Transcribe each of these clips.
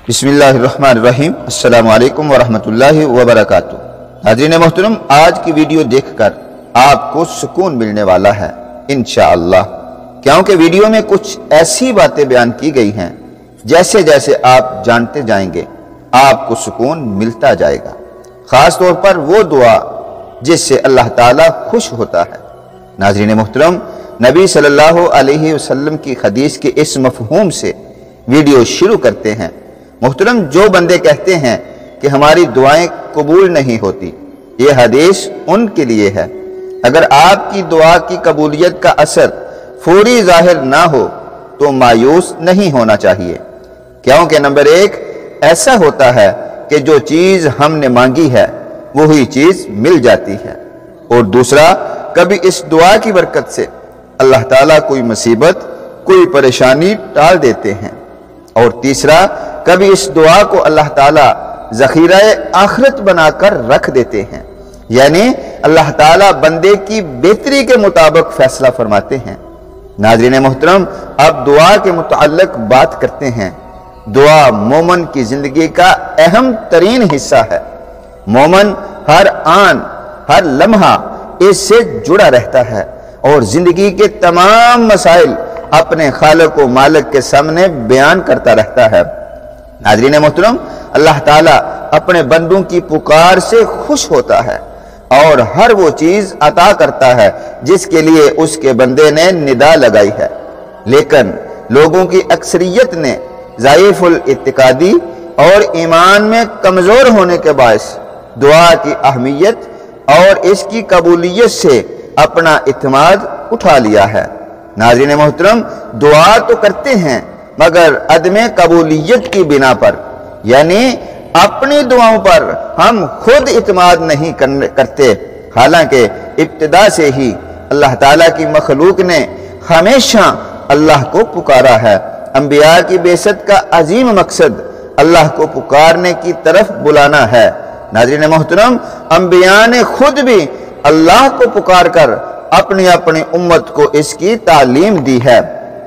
بسم اللہ الرحمن الرحیم۔ السلام علیکم ورحمۃ اللہ وبرکاتہ۔ ناظرین محترم، آج کی ویڈیو دیکھ کر آپ کو سکون ملنے والا ہے انشاءاللہ، کیونکہ ویڈیو میں کچھ ایسی باتیں بیان کی گئی ہیں جیسے جیسے آپ جانتے جائیں گے آپ کو سکون ملتا جائے گا، خاص طور پر وہ دعا جس سے اللہ تعالیٰ خوش ہوتا ہے۔ ناظرین محترم، نبی صلی اللہ علیہ وسلم کی حدیث کے اس مفہوم سے ویڈیو شروع کرتے ہیں۔ محترم، جو بندے کہتے ہیں کہ ہماری دعائیں قبول نہیں ہوتی، یہ حدیث ان کے لیے ہے۔ اگر آپ کی دعا کی قبولیت کا اثر فوری ظاہر نہ ہو تو مایوس نہیں ہونا چاہیے، کیونکہ نمبر ایک، ایسا ہوتا ہے کہ جو چیز ہم نے مانگی ہے وہی چیز مل جاتی ہے، اور دوسرا، کبھی اس دعا کی برکت سے اللہ تعالیٰ کوئی مصیبت، کوئی پریشانی ٹال دیتے ہیں، اور تیسرا، کبھی اس دعا کو اللہ تعالیٰ ذخیرہ آخرت بنا کر رکھ دیتے ہیں، یعنی اللہ تعالیٰ بندے کی بہتری کے مطابق فیصلہ فرماتے ہیں۔ ناظرین محترم، اب دعا کے متعلق بات کرتے ہیں۔ دعا مومن کی زندگی کا اہم ترین حصہ ہے۔ مومن ہر آن، ہر لمحہ اس سے جڑا رہتا ہے اور زندگی کے تمام مسائل اپنے خالق و مالک کے سامنے بیان کرتا رہتا ہے۔ ناظرین محترم، اللہ تعالیٰ اپنے بندوں کی پکار سے خوش ہوتا ہے اور ہر وہ چیز عطا کرتا ہے جس کے لیے اس کے بندے نے ندا لگائی ہے، لیکن لوگوں کی اکثریت نے ضعیف الاعتقادی اور ایمان میں کمزور ہونے کے باعث دعا کی اہمیت اور اس کی قبولیت سے اپنا اعتماد اٹھا لیا ہے۔ ناظرین محترم، دعا تو کرتے ہیں مگر عدم قبولیت کی بنا پر، یعنی اپنی دعاؤں پر ہم خود اعتماد نہیں کرتے، حالانکہ ابتدا سے ہی اللہ تعالیٰ کی مخلوق نے ہمیشہ اللہ کو پکارا ہے۔ انبیاء کی بعثت کا عظیم مقصد اللہ کو پکارنے کی طرف بلانا ہے۔ ناظرین محترم، انبیاء نے خود بھی اللہ کو پکار کر اپنی اپنی امت کو اس کی تعلیم دی ہے۔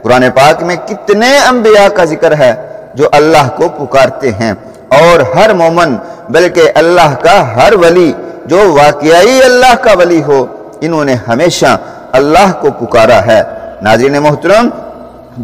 قرآن پاک میں کتنے انبیاء کا ذکر ہے جو اللہ کو پکارتے ہیں، اور ہر مومن بلکہ اللہ کا ہر ولی جو واقعی اللہ کا ولی ہو، انہوں نے ہمیشہ اللہ کو پکارا ہے۔ ناظرین محترم،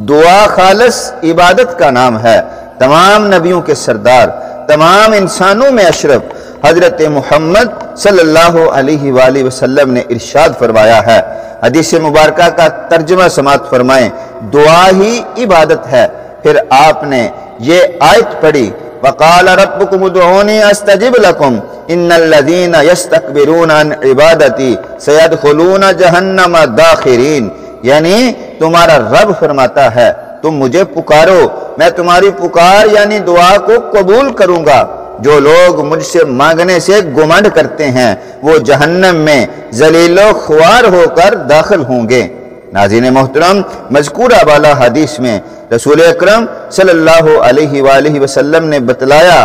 دعا خالص عبادت کا نام ہے۔ تمام نبیوں کے سردار، تمام انسانوں میں اشرف حضرت محمد صلی اللہ علیہ وآلہ وسلم نے ارشاد فرمایا ہے۔ حدیث مبارکہ کا ترجمہ سماعت فرمائیں، دعا ہی عبادت ہے۔ پھر آپ نے یہ آیت پڑھی، وَقَالَ رَبُّكُمُ ادْعُونِي أَسْتَجِبْ لَكُمْ إِنَّ الَّذِينَ يَسْتَكْبِرُونَ عَنْ عِبَادَتِي سَيَدْخُلُونَ جَهَنَّمَ دَاخِرِينَ، یعنی تمہارا رب فرماتا ہے تم مجھے پکارو، میں تمہاری پکار یعنی دعا کو قبول کروں گا۔ جو لوگ مجھ سے مانگنے سے گمنڈ کرتے ہیں وہ جہنم میں ذلیل و خوار ہو کر داخل ہوں گے۔ ناظرین محترم، مذکورہ بالا حدیث میں رسول اکرم صلی اللہ علیہ وآلہ وسلم نے بتلایا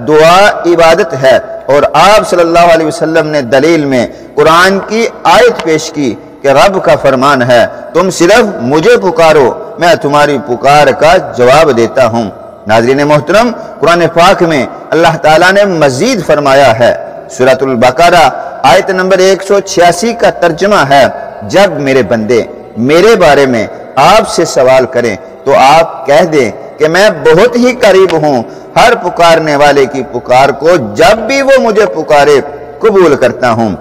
دعا عبادت ہے، اور آپ صلی اللہ علیہ وسلم نے دلیل میں قرآن کی آیت پیش کی کہ رب کا فرمان ہے، تم صرف مجھے پکارو، میں تمہاری پکار کا جواب دیتا ہوں۔ ناظرین محترم، قرآن پاک میں اللہ تعالیٰ نے مزید فرمایا ہے، سورۃ البقرہ آیت نمبر 186 کا ترجمہ ہے، جب میرے بندے میرے بارے میں آپ سے سوال کریں تو آپ کہہ دیں کہ میں بہت ہی قریب ہوں، ہر پکارنے والے کی پکار کو جب بھی وہ مجھے پکارے قبول کرتا ہوں۔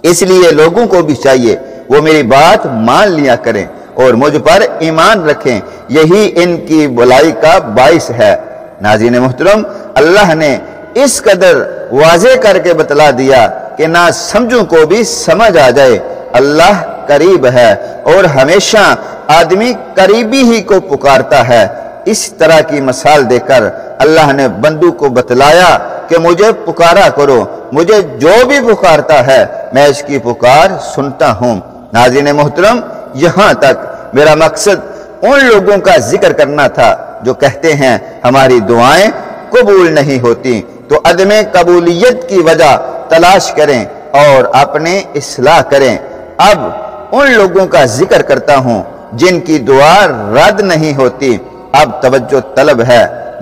اس لیے لوگوں کو بھی چاہیے وہ میری بات مان لیا کریں اور مجھ پر ایمان رکھیں، یہی ان کی بھلائی کا باعث ہے۔ ناظرین محترم، اللہ نے اس قدر واضح کر کے بتلا دیا کہ نہ سمجھوں کو بھی سمجھ آ جائے، اللہ قریب ہے اور ہمیشہ آدمی قریبی ہی کو پکارتا ہے۔ اس طرح کی مثال دے کر اللہ نے بندوں کو بتلایا کہ مجھے پکارا کرو، مجھے جو بھی پکارتا ہے میں اس کی پکار سنتا ہوں۔ ناظرین محترم، یہاں تک میرا مقصد ان لوگوں کا ذکر کرنا تھا جو کہتے ہیں ہماری دعائیں قبول نہیں ہوتی، تو عدم قبولیت کی وجہ تلاش کریں اور اپنے اصلاح کریں۔ اب ان لوگوں کا ذکر کرتا ہوں جن کی دعا رد نہیں ہوتی۔ اب توجہ طلب ہے،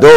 2